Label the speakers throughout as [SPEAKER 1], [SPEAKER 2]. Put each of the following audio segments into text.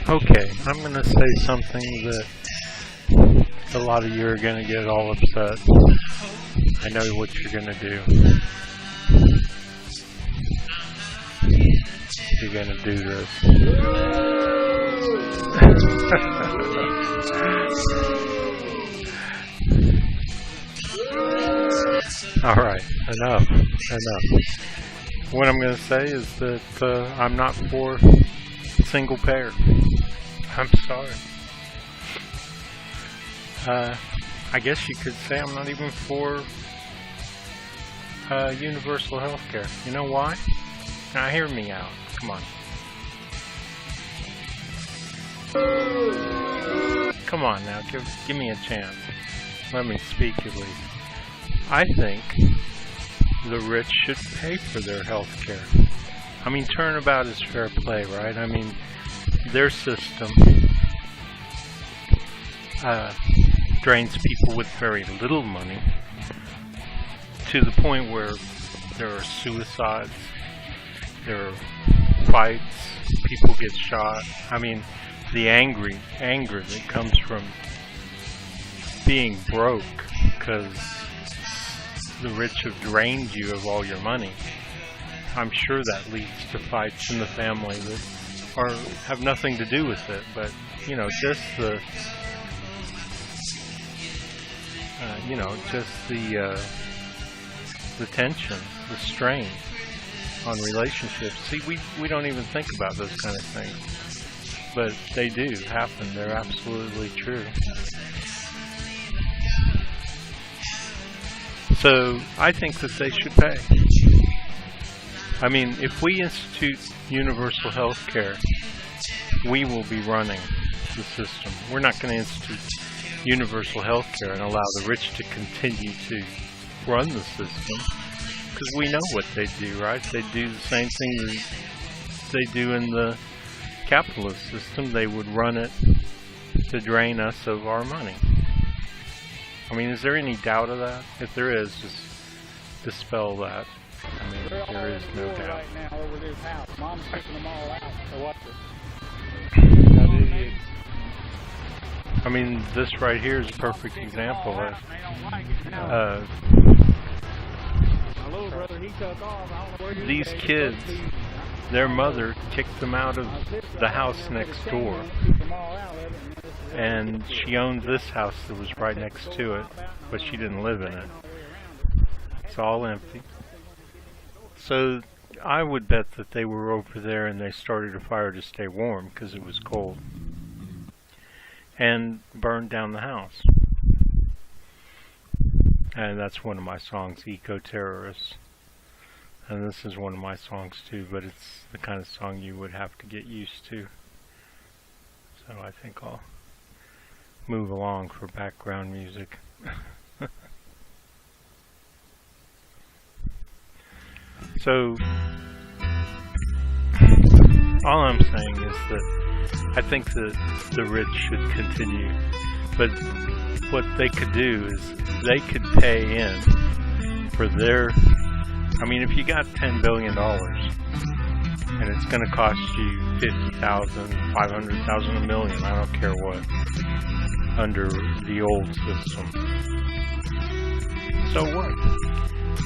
[SPEAKER 1] Okay, I'm gonna say something that a lot of you are gonna get all upset. I know what you're gonna do. You're gonna do this. Alright, enough. What I'm gonna say is that I'm not for single payer. I'm sorry. I guess you could say I'm not even for universal health care. You know why? Now hear me out. Come on. Come on now, give me a chance. Let me speak at least. I think the rich should pay for their health care. I mean, turnabout is fair play, right? I mean, their system drains people with very little money to the point where there are suicides, there are fights, people get shot. I mean, the anger that comes from being broke because the rich have drained you of all your money. I'm sure that leads to fights in the family that have nothing to do with it, but just the tension, the strain on relationships. See, we don't even think about those kind of things, but they do happen. They're absolutely true. So I think that they should pay. I mean, if we institute universal health care, we will be running the system. We're not going to institute universal health care and allow the rich to continue to run the system, because we know what they do, right? They do the same thing that they do in the capitalist system. They would run it to drain us of our money. I mean, is there any doubt of that? If there is, just dispel that. I mean, there is no doubt.
[SPEAKER 2] Right now over this house. Mom's picking them all out to watch it.
[SPEAKER 1] I mean, this right here is a perfect example.
[SPEAKER 2] My little brother, he took off. I don't know where
[SPEAKER 1] These kids, their mother kicked them out of the house next door, and she owned this house that was right next to it, but she didn't live in it. It's all empty. So I would bet that they were over there and they started a fire to stay warm because it was cold, and burned down the house. And that's one of my songs, Eco-Terrorists. And this is one of my songs too, but it's the kind of song you would have to get used to. So I think I'll move along for background music. So all I'm saying is that I think that the rich should continue, but what they could do is they could pay in for their, I mean, if you got $10 billion and it's going to cost you $50,000, $500,000, $1 million, I don't care what, under the old system. So what?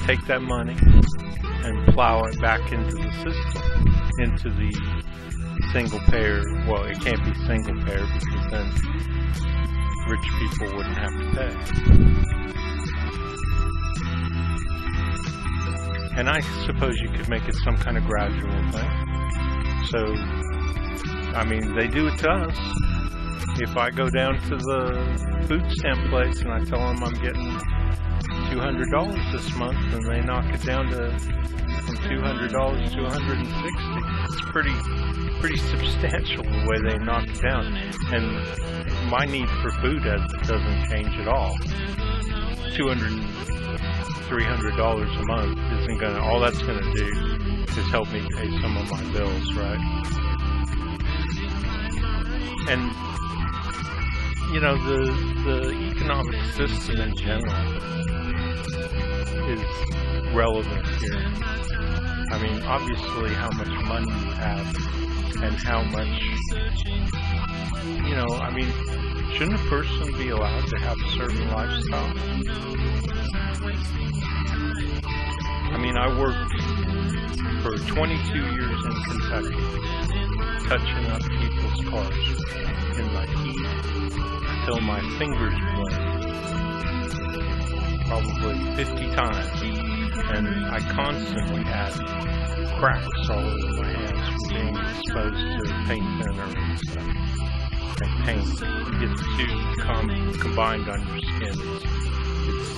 [SPEAKER 1] Take that money and plow it back into the system, into the single payer. Well, it can't be single payer because then rich people wouldn't have to pay. And I suppose you could make it some kind of gradual thing. So, I mean, they do it to us. If I go down to the food stamp place and I tell them I'm getting $200 this month, and they knock it down to from $200 to $160, it's pretty substantial the way they knock it down. And my need for food doesn't change at all. $200, $300 a month isn't gonna. All that's gonna do is help me pay some of my bills, right? And the economic system in general is relevant here. I mean, obviously how much money you have and how much, you know, I mean, shouldn't a person be allowed to have a certain lifestyle? I mean, I worked for 22 years in Kentucky, touching up people's cars in the heat till my fingers bled, probably 50 times. And I constantly had cracks all over my hands from being exposed to paint thinner and stuff. And paint, you get the two combined on your skin. It's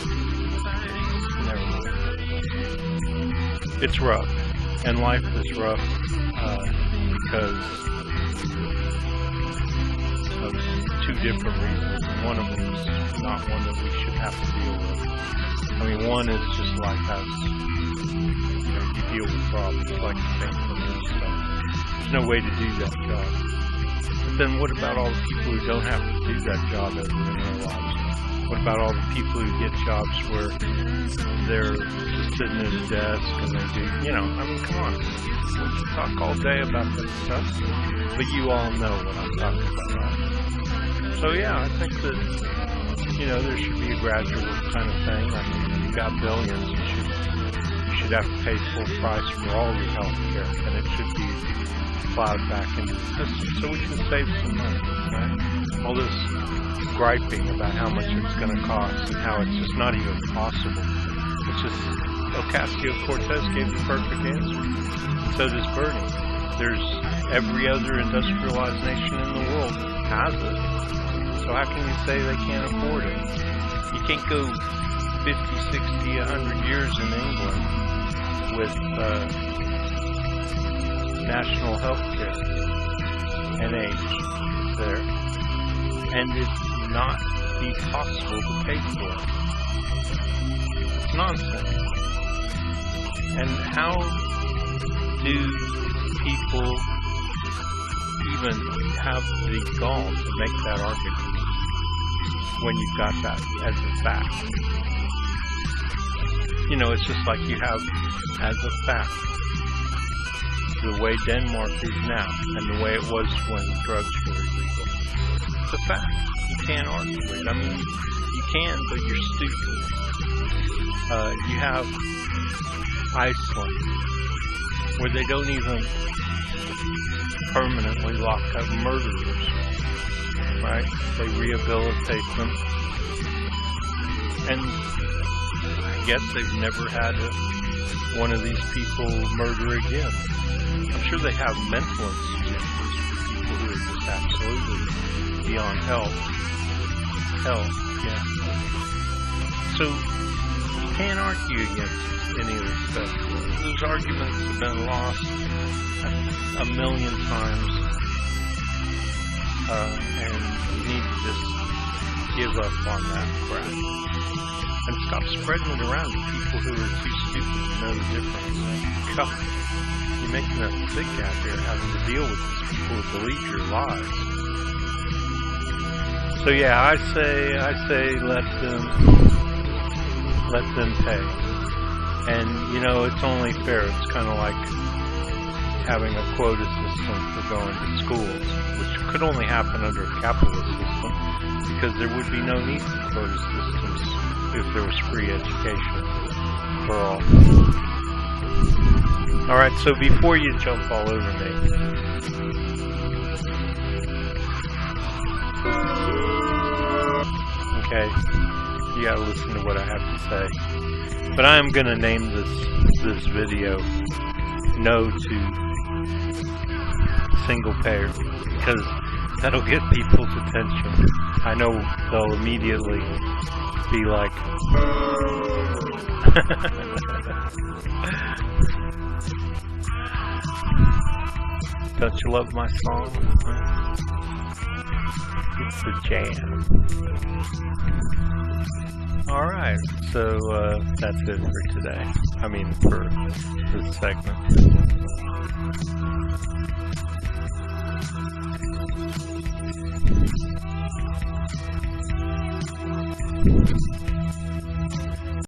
[SPEAKER 1] never mind. It's rough, and life is rough because of two different reasons. One of them is not one that we should have to deal with. I mean, one is just life has, you know, you deal with problems like paint and stuff. There's no way to do that job. But then what about all the people who don't have to do that job ever in their lives? What about all the people who get jobs where they're just sitting at a desk and they do, you know, I mean, come on. We can talk all day about this stuff, but you all know what I'm talking about, right? So yeah, I think that, you know, there should be a gradual kind of thing. I mean, if you've got billions, you should have to pay full price for all your health care, and it should be plowed back into the system so we can save some money, right? All this griping about how much it's going to cost and how it's just not even possible. It's just, Ocasio-Cortez gave the perfect answer. So does Bernie. There's every other industrialized nation in the world has it. So how can you say they can't afford it? You can't go 50, 60, 100 years in England with national health care, NH there, and it not be possible to pay for it. It's nonsense. And how do people even have the gall to make that argument when you've got that as a fact? You know, it's just like you have as a fact the way Denmark is now and the way it was when drugs were illegal. It's a fact. You can't argue it. I mean, you can, but you're stupid. You have Iceland, where they don't even permanently lock up murderers, right? They rehabilitate them. And I guess they've never had one of these people murder again. I'm sure they have mental institutions for people who are just absolutely beyond help. Yeah. So you can't argue against any of this stuff. Those arguments have been lost a million times, and you need to just give up on that crap and stop spreading it around to people who are too stupid to know the difference. God, you're making us sick out here having to deal with these people who believe your lies. So yeah, I say let them pay. And you know, it's only fair. It's kind of like having a quota system for going to schools, which could only happen under a capitalist system, because there would be no need for quota systems if there was free education for all. Alright, so before you jump all over me, okay, you gotta listen to what I have to say. But I am gonna name this video No to Single Payer, because that'll get people's attention. I know they'll immediately be like, don't you love my song? It's the jam. Alright, so that's it for today. I mean, for this segment.